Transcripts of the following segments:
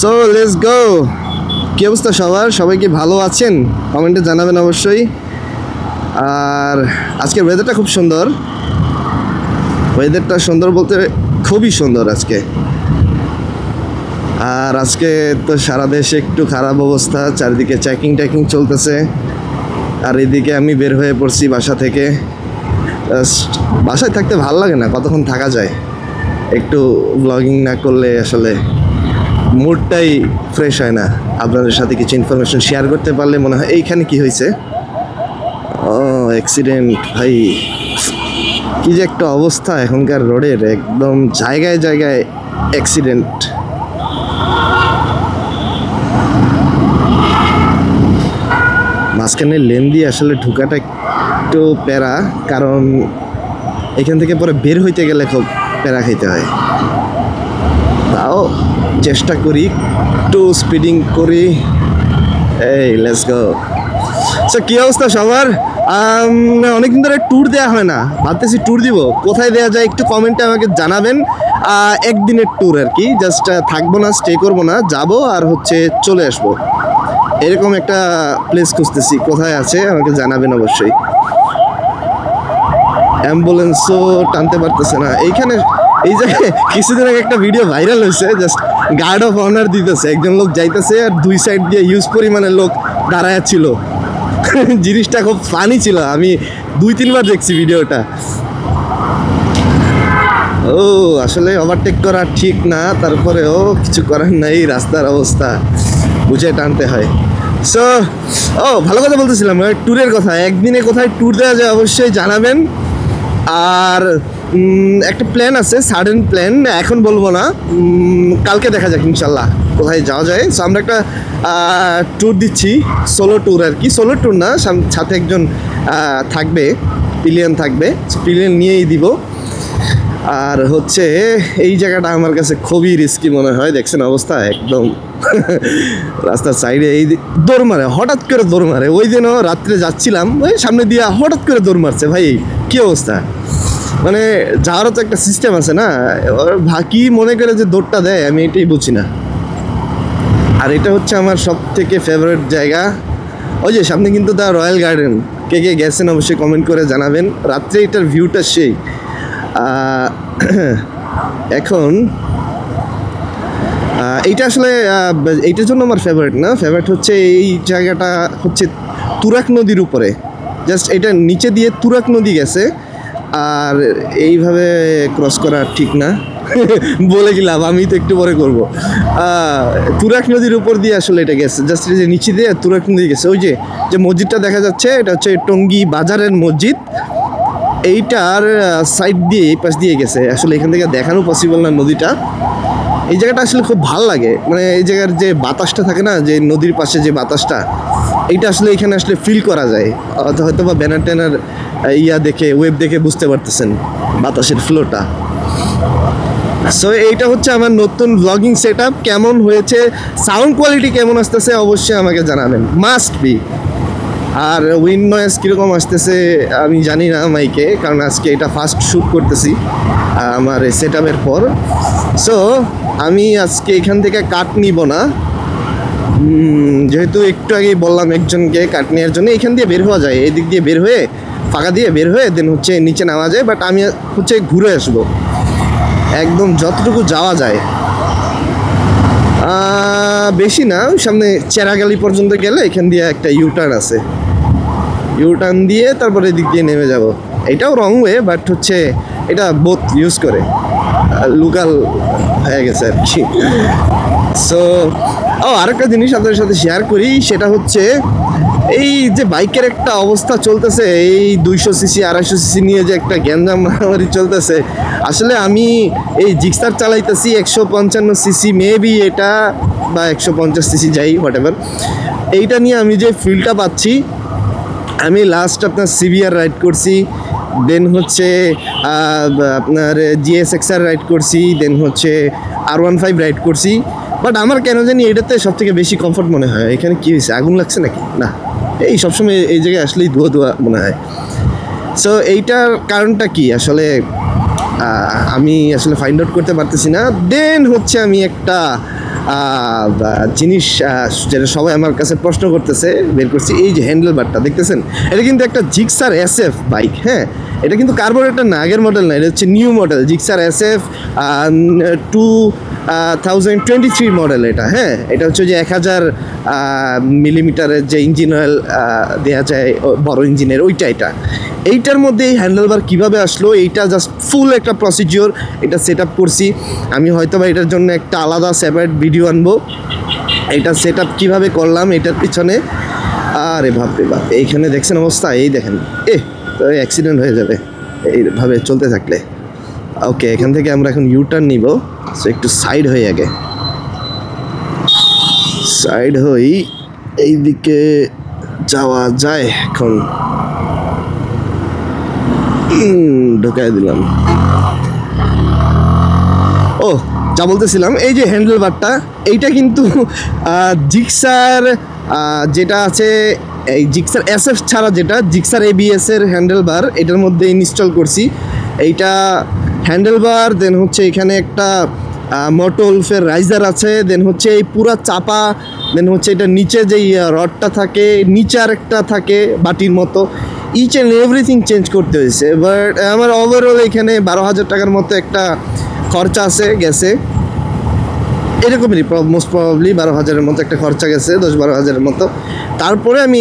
So let's go. কি অবস্থা সবার? সবাই কি ভালো আছেন? কমেন্টে জানাবেন অবশ্যই। আর আজকের ওয়েদারটা খুব সুন্দর। ওয়েদারটা সুন্দর বলতে খুবই সুন্দর আজকে। আর আজকে তো সারা দেশে একটু খারাপ অবস্থা, চারিদিকে চেকিং চলতেছে। আর এদিকে আমি বের হয়ে পড়ছি বাসা থেকে। বাসায় থাকতে ভালো লাগে না, কতক্ষণ থাকা যায়। একটু ব্লগিং না করলে আসলে মুডটাই ফ্রেশ হয় না। আপনাদের সাথে কিছু ইনফরমেশন শেয়ার করতে পারলে মনে হয়। এইখানে কি হয়েছে? ও অ্যাক্সিডেন্ট ভাই, কি যে একটা অবস্থা এখনকার রোডের, একদম জায়গায় জায়গায় অ্যাক্সিডেন্ট। মাঝখানে লেন দিয়ে আসলে ঢুকাটা একটু প্যারা, কারণ এখান থেকে পরে বের হইতে গেলে খুব প্যারা খাইতে হয়। তাও চেষ্টা করি একটু স্পিডিং করি। এই লেটস গো। সো কী অবস্থা সবার? অনেকদিন ধরে ট্যুর দেওয়া হয় না, ভাবতেছি ট্যুর দিব। কোথায় দেওয়া যায় একটু কমেন্টে আমাকে জানাবেন। একদিনের ট্যুর আর কি, জাস্ট থাকবো না, স্টে করবো না, যাবো আর চলে আসবো। এরকম একটা প্লেস খুঁজতেছি, কোথায় আছে আমাকে জানাবেন অবশ্যই। অ্যাম্বুলেন্সও টানতে পারতেছে না এইখানে। এই জায়গায় কিছুদিন আগে একটা ভিডিও ভাইরাল হয়েছে, জাস্ট গার্ড অফ অনার দিতেছে, একজন লোক যাইতেছে আর দুই সাইড দিয়ে হিউজ পরিমাণে লোক দাঁড়ায় ছিল। জিনিসটা খুব ফানি ছিল, আমি 2-3 বার দেখছি ভিডিওটা। ও আসলে ওভারটেক করা ঠিক না, তারপরেও কিছু করার নাই, রাস্তার অবস্থা বুঝে টানতে হয়। সো ভালো কথা বলতেছিলাম, ট্যুরের কথা। একদিনে কোথায় ট্যুর দেওয়া যায় অবশ্যই জানাবেন। আর একটা প্ল্যান আছে, সাডেন প্ল্যান, এখন বলবো না, কালকে দেখা যাক ইনশাল্লাহ কোথায় যাওয়া যায়। সো আমরা একটা ট্যুর দিচ্ছি, সোলো ট্যুর আর কি। সোলো ট্যুর না, সাথে একজন থাকবে, পিলিয়ন থাকবে, পিলিয়ন নিয়েই দিব। আর এই জায়গাটা আমার কাছে খুবই রিস্কি মনে হয়। দেখছেন অবস্থা একদম রাস্তার সাইডে এই দৌড় মারে, হঠাৎ করে দৌড় মারে। ওই দিনও রাত্রে যাচ্ছিলাম, ওই সামনে দিয়া হঠাৎ করে দৌড় মারছে। ভাই কী অবস্থা! মানে যাওয়ারও তো একটা সিস্টেম আছে না, কি মনে করে যে দৌড়টা দেয় আমি এটাই বুঝি না। আর এটা আমার সব থেকে ফেভারিট জায়গা। ওই যে সামনে কিন্তু দ্য রয়্যাল গার্ডেন। কে কে গেছেন অবশ্যই কমেন্ট করে জানাবেন। রাত্রে এটার ভিউটা সেই। এখন এইটা আসলে এইটার জন্য আমার ফেভারিট না, ফেভারিট এই জায়গাটা তুরাগ নদীর উপরে। জাস্ট এটা নিচে দিয়ে তুরাগ নদী গেছে, আর এইভাবে ক্রস করা ঠিক না। বলে গেলাম, আমি তো একটু পরে করবো। তুরাগ নদীর উপর দিয়ে আসলে এটা গেছে, জাস্ট এই যে নিচে দিয়ে তুরাগ নদী গেছে। ওই যে মসজিদটা দেখা যাচ্ছে, এটা টঙ্গী বাজারের মসজিদ। এইটার সাইড দিয়ে এই পাশ দিয়ে গেছে। আসলে এখান থেকে দেখানো পসিবল না নদীটা। এই জায়গাটা আসলে খুব ভালো লাগে, মানে এই জায়গার যে বাতাসটা থাকে না, যে নদীর পাশে যে বাতাসটা, এইটা আসলে এখানে আসলে ফিল করা যায়। হয়তো বা ব্যানার ট্যানার দেখে, ওয়েব দেখে বুঝতে পারতেছেন বাতাসের ফ্লোটা। সো এইটা আমার নতুন ব্লগিং সেট আপ। কেমন হয়েছে, সাউন্ড কোয়ালিটি কেমন আসতেছে অবশ্যই আমাকে জানাবেন, মাস্ট বি। আর উইন্ড নয়েজ কীরকম আসতেছে আমি জানি না মাইকে, কারণ আজকে এটা ফার্স্ট শ্যুট করতেছি আমার সেট আপের পর। সো আমি আজকে এখান থেকে কাট নিব না, যেহেতু একটু আগেই বললাম একজনকে কাট নেওয়ার জন্য। এখান দিয়ে বের হওয়া যায়, এই দিক দিয়ে বের হয়ে, ফাঁকা দিয়ে বের হয়ে দেন নিচে নামা যায়। বাট আমি ঘুরে আসবো একদম যতটুকু যাওয়া যায়, বেশি না। সামনে চেরাগালি পর্যন্ত গেলে এখান দিয়ে একটা ইউটার্ন আছে, ইউটার্ন দিয়ে তারপরে এদিক দিয়ে নেমে যাব। এটাও রং ওয়ে, বাট এটা বোথ ইউজ করে, লোকাল হয়ে গেছে আর কি। সো আরেকটা জিনিস আপনাদের সাথে শেয়ার করি, সেটা এই যে বাইকের একটা অবস্থা চলতেছে, এই 200 সিসি 250 সিসি নিয়ে যে একটা গ্যাঞ্জাম মারামারি চলতেছে। আসলে আমি এই জিক্সার চালাইতেছি 155 সিসি মেবি এটা, বা 150 সিসি যাই হোয়াট এভার। এইটা নিয়ে আমি যে ফিলটা পাচ্ছি, আমি লাস্ট আপনার সিভিআর রাইড করছি, দেন আপনার GSXR রাইড করছি, দেন R15 রাইড করছি। বাট আমার কেন জানি এটাতে সব থেকে বেশি কমফর্ট মনে হয়। এখানে কী হয়েছে, আগুন লাগছে নাকি? না, এই সবসময় এই জায়গায় আসলেই ধোয়া মনে হয়। সো এইটার কারণটা কি আসলে আমি আসলে ফাইন্ড আউট করতে পারতেছি না। দেন আমি একটা জিনিস যেটা সবাই আমার কাছে প্রশ্ন করতেছে বের করছি। এই যে হ্যান্ডেল বারটা দেখতেছেন, এটা কিন্তু একটা জিক্সার SF বাইক। হ্যাঁ, এটা কিন্তু কার্বোরেটর না, আগের মডেল না, এটা হচ্ছে new model Gixxer SF 2023 model এটা। হ্যাঁ, এটা হচ্ছে যে 1000 মিলিমিটারের যে ইঞ্জিন অয়েল দেওয়া যায় বড় ইঞ্জিনের, ওইটা। এইটার মধ্যে এই হ্যান্ডেলবার কীভাবে আসলো, এইটা জাস্ট ফুল একটা প্রসিডিওর এটা সেট আপ করছি আমি। হয়তো বা এটার জন্য একটা আলাদা সেপারেট ভিডিও আনবো, এটা সেট আপ কীভাবে করলাম এটার পিছনে। আরে বাপরে বাপ, এইখানে দেখছেন অবস্থা, এই দেখেন, তো অ্যাক্সিডেন্ট হয়ে যাবে এইভাবে চলতে থাকলে। ওকে, এখান থেকে আমরা এখন ইউটার্ন নিব। সো একটু সাইড হয়ে আগে, সাইড হই, এইদিকে যাওয়া যায় এখন। ঢুকাই দিলাম। ও, যা বলতেছিলাম, এই যে হ্যান্ডেল বারটা, এইটা কিন্তু জিক্সার যেটা আছে, এই জিক্সার SF ছাড়া যেটা জিক্সার ABS এর হ্যান্ডেল বার, এটার মধ্যে ইনস্টল করছি এইটা হ্যান্ডেল বার। দেন হচ্ছে এখানে একটা মোটলফের রাইজার আছে, দেন হচ্ছে এই পুরা চাপা, দেন হচ্ছে এটা নিচে যেই রডটা থাকে, নিচে আর একটা থাকে বাটির মতো, ইচ অ্যান্ড এভরিথিং চেঞ্জ করতে হয়েছে। বাট আমার ওভারঅল এখানে 12,000 টাকার মতো একটা খরচা আছে, গেছে এরকমই, মোস্ট প্রবাবলি 12,000-এর মতো একটা খরচা গেছে, 10-12,000-এর মতো। তারপরে আমি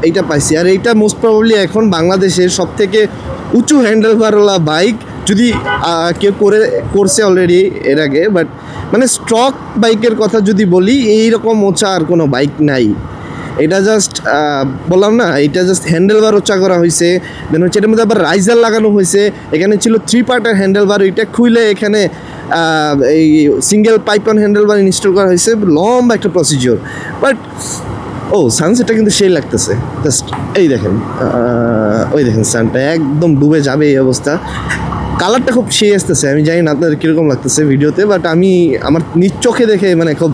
এইটা পাইছি। আর এইটা মোস্ট প্রবাবলি এখন বাংলাদেশের সবথেকে উঁচু হ্যান্ডেলবারওয়ালা বাইক, যদি কেউ করছে অলরেডি এর আগে। বাট মানে স্টক বাইকের কথা যদি বলি, এইরকম উঁচা আর কোনো বাইক নাই। এটা জাস্ট বললাম না, এটা জাস্ট হ্যান্ডেলবার উঁচা করা হয়েছে। দেন হচ্ছে এটার মধ্যে আবার রাইজার লাগানো হয়েছে। এখানে ছিল 3 পার্টের হ্যান্ডেলবার, এটা খুলে এখানে এই সিঙ্গেল পাইপন হ্যান্ডেলবার ইনস্টল করা হয়েছে। লম্বা একটা প্রসিজিওর। বাট সানসেটটা কিন্তু সেই লাগতেছে। জাস্ট এই দেখেন, ওই দেখেন সানটা একদম ডুবে যাবে এই অবস্থা। কালারটা খুব সেই আসতেছে, আমি জানি না আপনাদের কীরকম লাগতেছে ভিডিওতে, বাট আমি আমার নিজ চোখে দেখে মানে খুব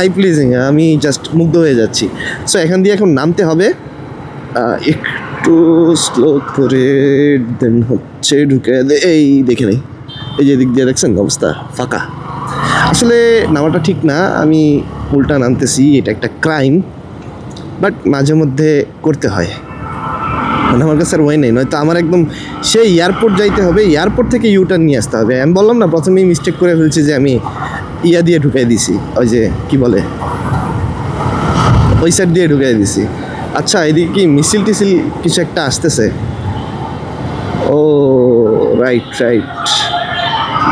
আই প্লিজিং, আমি জাস্ট মুগ্ধ হয়ে যাচ্ছি। সো এখান দিয়ে এখন নামতে হবে একটু স্লো করে, দেন হচ্ছে ঢুকে এই দেখে নেই, এই যে দিক দিয়ে দেখছেন অবস্থা ফাঁকা। আসলে নামাটা ঠিক না, আমি উল্টা নামতেছি, এটা একটা ক্রাইম, বাট মাঝে মধ্যে করতে হয়। মানে আমার কাছে আর ওয়াই নেই, নয়তো আমার একদম সেই এয়ারপোর্ট যাইতে হবে, এয়ারপোর্ট থেকে ইউটার্ন নিয়ে আসতে হবে। আমি বললাম না প্রথমেই মিস্টেক করে ফেলছি যে আমি দিয়ে ঢুকাই দিছি, ওই যে কি বলে ওই সাইড দিয়ে ঢুকাই দিছি। আচ্ছা, এদিকে কি মিছিল টিছিল কিছু একটা আসতেছে? ও রাইট,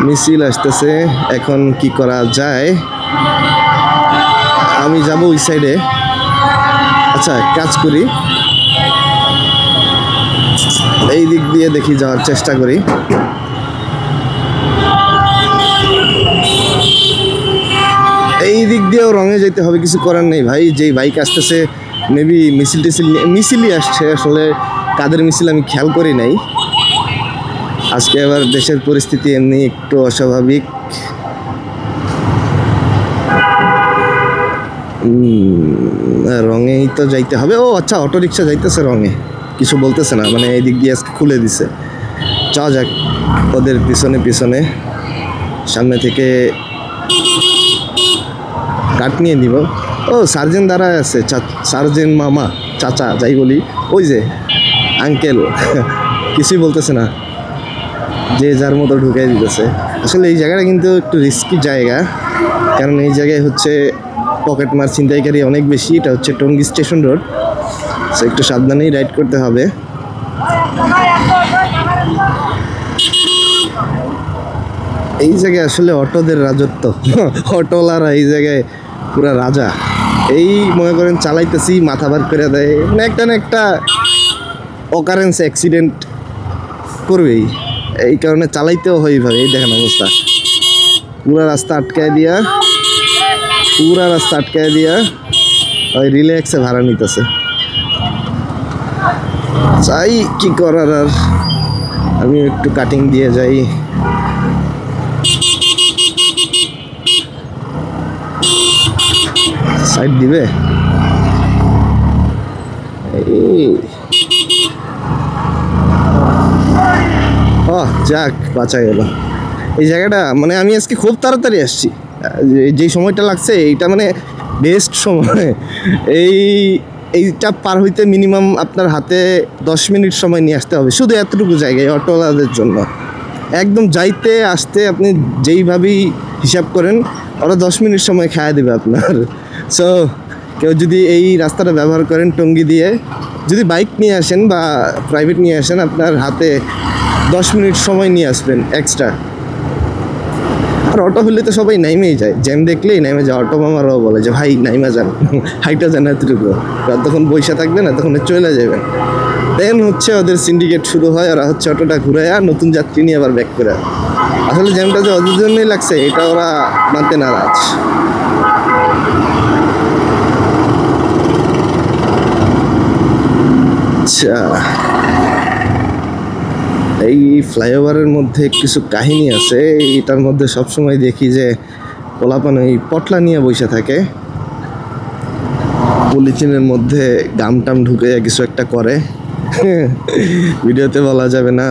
মিছিল আসতেছে। এখন কি করা যায়, আমি যাব ওই সাইডে। আচ্ছা, কাজ করি, এই দিক দিয়ে দেখি যাওয়ার চেষ্টা করি। এই দিক দিয়েও রঙে যেতে হবে, কিছু করার নেই ভাই। যেই বাইক আসতেছে মেবি মিছিলই আসছে, আসলে কাদের মিছিল আমি খেয়াল করি নাই। আজকে আবার দেশের পরিস্থিতি এমনি একটু অস্বাভাবিক। রঙেই তো যাইতে হবে। ও আচ্ছা, অটোরিকশা যাইতেছে রঙে, কিছু বলতেছে না, মানে এই দিক দিয়ে আজকে খুলে দিছে। যাওয়া যাক ওদের পিছনে সামনে থেকে কাট নিয়ে দিব। ও সার্জেন্ট দাঁড়ায় আছে, সার্জেন্ট মামা, চাচা যাই বলি, ওই যে আঙ্কেল কিছুই বলতেছে না, যে যার মতো ঢুকাই দিতেছে। আসলে এই জায়গাটা কিন্তু একটু রিস্কি জায়গা, কারণ এই জায়গায় হচ্ছে পকেটমার ছিনতাইকারী অনেক বেশি। এটা হচ্ছে টঙ্গী স্টেশন রোড, সো একটু সাবধানেই রাইড করতে হবে। এই জায়গায় আসলে অটোদের রাজত্ব, অটোওয়ালারা এই জায়গায় পুরা রাজা। এই মনে করেন চালাইতেছি, মাথা বার করে দেয়, মানে একটা না একটা অকারেন্স অ্যাক্সিডেন্ট করবেই, এই কারণে চালাইতেও হয় এইভাবে। এই দেখেন অবস্থা, পুরা রাস্তা আটকায় দিয়া ওই রিল্যাক্সে ভাড়া নিতেছে। চাই কি করার, আর আমি একটু কাটিং দিয়ে যাই। সাইড দিবে, যাক বাঁচা গেল। এই জায়গাটা মানে আমি আজকে খুব তাড়াতাড়ি আসছি, যেই সময়টা লাগছে এইটা মানে বেস্ট সময়। এই এইটা পার হইতে মিনিমাম আপনার হাতে 10 মিনিট সময় নিয়ে আসতে হবে, শুধু এতটুকু জায়গায় অটোওয়ালাদের জন্য। একদম যাইতে আসতে আপনি যেইভাবেই হিসাব করেন ওরা 10 মিনিট সময় খাইয়ে দেবে আপনার। সো কেউ যদি এই রাস্তাটা ব্যবহার করেন টঙ্গী দিয়ে, যদি বাইক নিয়ে আসেন বা প্রাইভেট নিয়ে আসেন, আপনার হাতে 10 মিনিট সময় নিয়ে আসবেন এক্সট্রা। আর অটো হলে তো সবাই নাইমেই যায়, জ্যাম দেখলেই নাইমে যায়। অটো মামারাও বলে যে ভাই নাইমা যান, হাইটা যান এতটুকু, তখন বৈশা থাকবেন, তখন চলে যাবেন। দেন হচ্ছে ওদের সিন্ডিকেট শুরু হয়, ওরা হচ্ছে অটোটা ঘুরে আর নতুন যাত্রী নিয়ে আবার ব্যাক করে। আসলে জ্যামটা যে ওদের জন্যই লাগছে এটা ওরা মানতে নারাজ। আচ্ছা, এই ফ্লাইওভারের মধ্যে কিছু কাহিনী আছে। এটার মধ্যে সবসময় দেখি যে পোলাপান ওই পটলা নিয়ে বসে থাকে, পলিথিনের মধ্যে গাম টাম ঢুকে কিছু একটা করে। ভিডিওতে বলা যাবে না,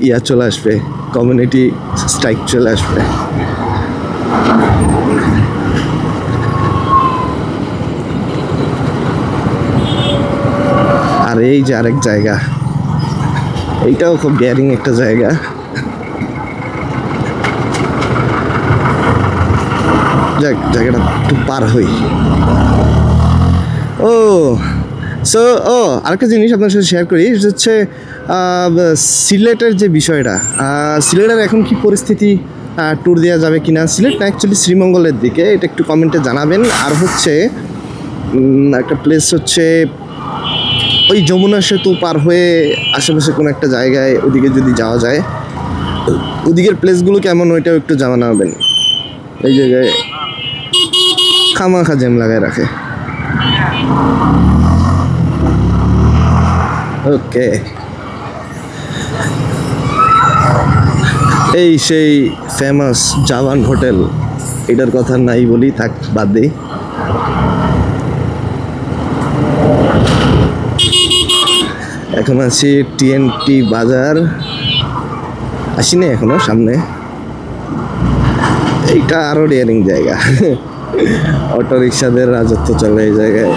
ইয়া চলে আসবে, কমিউনিটি স্ট্রাইক চলে আসবে। আর এই যে আরেক জায়গা, এইটাও খুব গ্যারিং একটা জায়গা। যাক, জায়গাটা একটু পার হই। আরেকটা জিনিস আপনার সাথে শেয়ার করি, সেটা হচ্ছে সিলেটের যে বিষয়টা। সিলেটের এখন কি পরিস্থিতি, ট্যুর দেওয়া যাবে কিনা? সিলেট না, অ্যাকচুয়ালি শ্রীমঙ্গলের দিকে, এটা একটু কমেন্টে জানাবেন। আর হচ্ছে একটা প্লেস হচ্ছে ওই যমুনা সেতু পার হয়ে আশেপাশে কোনো একটা জায়গায়, ওদিকে যদি যাওয়া যায়, ওদিকের প্লেসগুলো কেমন ওইটাও একটু জানাবেন। এই জায়গায় খামাখা জ্যাম লাগায় রাখে। ওকে, এই সেই ফেমাস জাভান হোটেল, এটার কথা নাই বলি, থাক বাদ দিই। এখন আছি টিএনটি বাজার, আসিনি এখনো সামনে। এইটা আরো ডেয়ারিং জায়গা, অটো রিক্সাদের রাজত্ব চলে এই জায়গায়।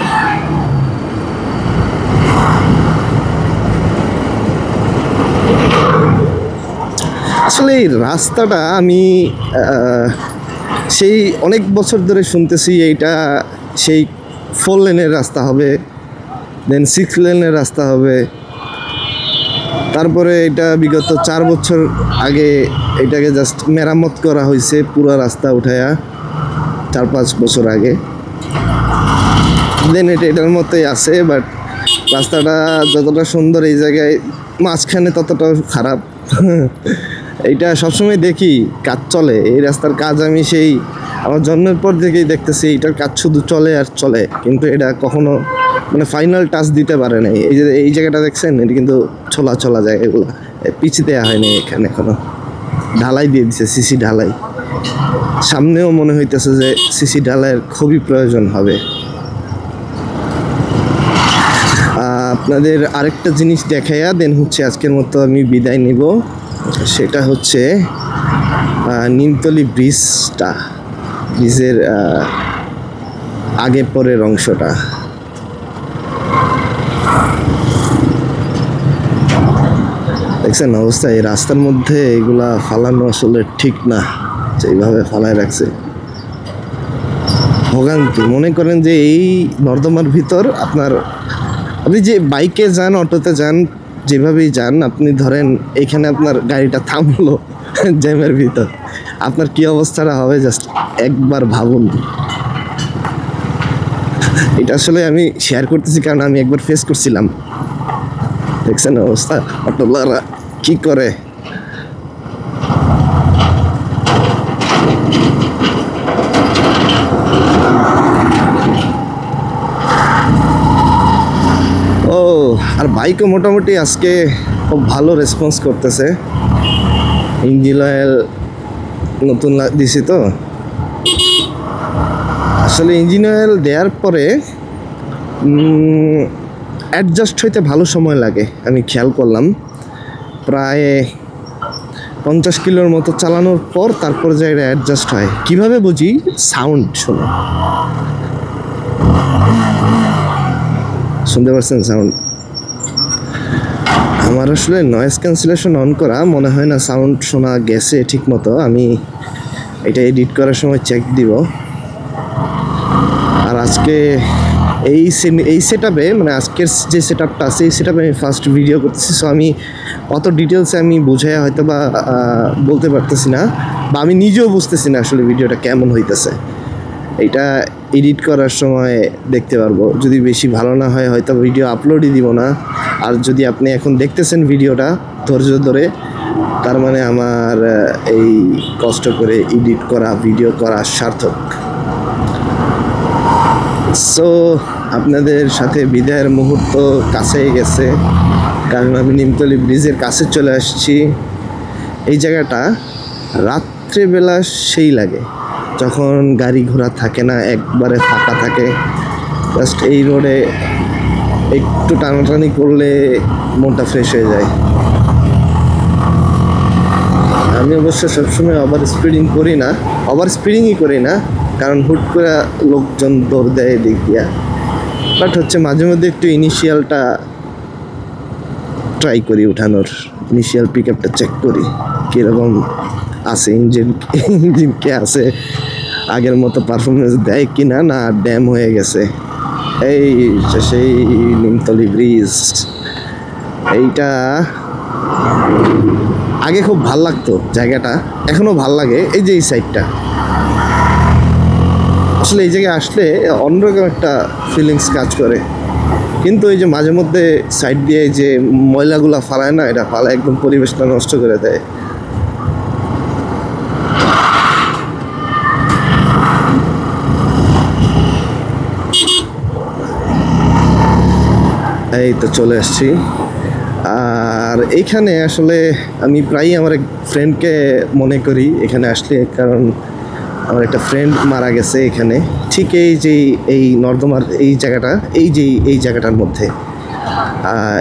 আসলে এই রাস্তাটা আমি সেই অনেক বছর ধরে শুনতেছি, এইটা সেই 4 লেনের রাস্তা হবে, দেন 6 লেনের রাস্তা হবে। তারপরে এটা বিগত 4 বছর আগে এটাকে জাস্ট মেরামত করা হয়েছে, পুরো রাস্তা উঠায়া 4-5 বছর আগে। দেন এটার মতোই আছে, বাট রাস্তাটা যতটা সুন্দর এই জায়গায় মাঝখানে ততটাও খারাপ। এইটা সবসময় দেখি কাজ চলে, এই রাস্তার কাজ আমি সেই আমার জন্মের পর থেকেই দেখতেছি, এইটার কাজ শুধু চলে আর চলে, কিন্তু এটা কখনো মানে ফাইনাল টাচ দিতে পারে নাই। এই যে এই জায়গাটা দেখছেন, এটা কিন্তু ছোলা যায়, এগুলো পিছিয়ে দেওয়া হয়নি এখানে এখনো, ঢালাই দিয়ে দিছে, সিসি ঢালাই। সামনেও মনে হইতেছে যে সিসি ঢালাইয়ের খুবই প্রয়োজন হবে। আপনাদের আরেকটা জিনিস দেখাইয়া দেন হচ্ছে আজকের মতো আমি বিদায় নিব। সেটা হচ্ছে নিমতলি ব্রিজটা, ব্রিজের আগে পরের অংশটা। দেখছেন অবস্থা, এই রাস্তার মধ্যে এগুলা ফালানো আসলে ঠিক না, যেইভাবে ফালায় রাখছে। ভোগান্তি, মনে করেন যে এই নর্দমার ভিতর আপনি যে বাইকে যান, অটোতে যান, যেভাবেই যান, আপনি ধরেন এখানে আপনার গাড়িটা থামলো জ্যামের ভিতর, আপনার কি অবস্থাটা হবে জাস্ট একবার ভাবুন। এটা আসলে আমি শেয়ার করতেছি কারণ আমি একবার ফেস করছিলাম। দেখছেন অবস্থা, অটোওয়ালারা কি করে। আর বাইকও মোটামুটি আজকে খুব ভালো রেসপন্স করতেছে। ইঞ্জিন অয়েল নতুন দিছি তো, আসলে ইঞ্জিন অয়েল দেওয়ার পরে অ্যাডজাস্ট হইতে ভালো সময় লাগে, আমি খেয়াল করলাম। প্রায় 50 কিলোর মতো চালানোর পর তারপর যে এটা অ্যাডজাস্ট হয়। কিভাবে বুঝি? সাউন্ড শোনো, শুনতে পাচ্ছেন সাউন্ড? আমার আসলে নয়েজ ক্যান্সেলেশন অন করা, মনে হয় না সাউন্ড শোনা গেছে ঠিক মতো। আমি এটা এডিট করার সময় চেক দিব। আর আজকে এই সেট আপে, মানে আজকের যে সেট আপটা আছে এই সেট আপে আমি ফার্স্ট ভিডিও করতেছি, সো আমি অত ডিটেলসে আমি বুঝাই হয়তো বা বলতে পারতেছি না, বা আমি নিজেও বুঝতেছি না আসলে ভিডিওটা কেমন হইতেছে। এটা এডিট করার সময় দেখতে পারবো। যদি বেশি ভালো না হয় হয়তো ভিডিও আপলোডই দিব না। আর যদি আপনি এখন দেখতেছেন ভিডিওটা ধৈর্য ধরে, তার মানে আমার এই কষ্ট করে এডিট করা ভিডিও করা সার্থক। সো আপনাদের সাথে বিদায়ের মুহূর্ত কাছেই গেছে, কারণ আমি নিমতলী ব্রিজের কাছে চলে আসছি। এই জায়গাটা রাত্রেবেলা সেই লাগে, যখন গাড়ি ঘোড়া থাকে না, একবারে ফাঁকা থাকে। জাস্ট এই রোডে একটু টানাটানি করলে মনটা ফ্রেশ হয়ে যায়। আমি অবশ্য সবসময় ওভার স্পিডিংই করি না, কারণ হুট করে লোকজন দৌড় দেয় দিক দিয়া। বাট হচ্ছে মাঝে মধ্যে একটু ইনিশিয়ালটা ট্রাই করি উঠানোর, ইনিশিয়াল পিক আপটা চেক করি কীরকম আছে, ইঞ্জিন কে আছে, আগের মতো পারফরমেন্স দেয় কি না, না ড্যাম হয়ে গেছে। এই সেই নিমতলী ব্রিজ, এইটা আগে খুব ভাল লাগতো জায়গাটা, এখনও ভাল লাগে। এই যে এই সাইডটা আসলে এই জায়গায় আসলে অন্যরকম একটা ফিলিংস কাজ করে। কিন্তু এই যে মাঝে মধ্যে সাইড দিয়ে যে ময়লাগুলা ফালায় না, এটা ফালা একদম পরিবেশটা নষ্ট করে দেয়। এই তো চলে আসছি। আর এইখানে আসলে আমি প্রায়ই আমার এক ফ্রেন্ডকে মনে করি এখানে আসলে, কারণ আমার একটা ফ্রেন্ড মারা গেছে এখানে, ঠিক এই নর্দমার এই জায়গাটার মধ্যে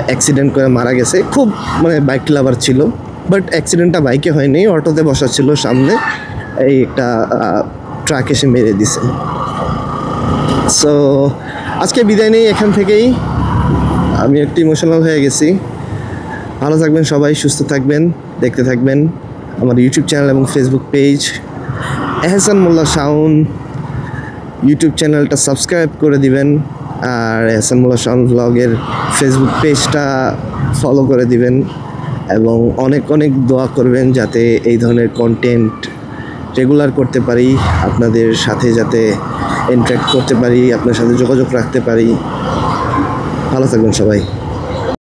অ্যাক্সিডেন্ট করে মারা গেছে। খুব মানে বাইক লাভার ছিল, বাট অ্যাক্সিডেন্টটা বাইকে হয়নি, অটোতে বসা ছিল সামনে, এই একটা ট্রাক এসে মেরে দিছে। সো আজকে বিদায় নেই এখান থেকেই, আমি একটু ইমোশনাল হয়ে গেছি। ভালো থাকবেন সবাই, সুস্থ থাকবেন, দেখতে থাকবেন আমার ইউটিউব চ্যানেল এবং ফেসবুক পেজ এহসান মোল্লা শাওন। ইউটিউব চ্যানেলটা সাবস্ক্রাইব করে দিবেন, আর এহসান মোল্লা শাওন ব্লগের ফেসবুক পেজটা ফলো করে দিবেন, এবং অনেক অনেক দোয়া করবেন যাতে এই ধরনের কন্টেন্ট রেগুলার করতে পারি, আপনাদের সাথে যাতে ইন্টারঅ্যাক্ট করতে পারি, আপনার সাথে যোগাযোগ রাখতে পারি। ভালো থাকবেন সবাই।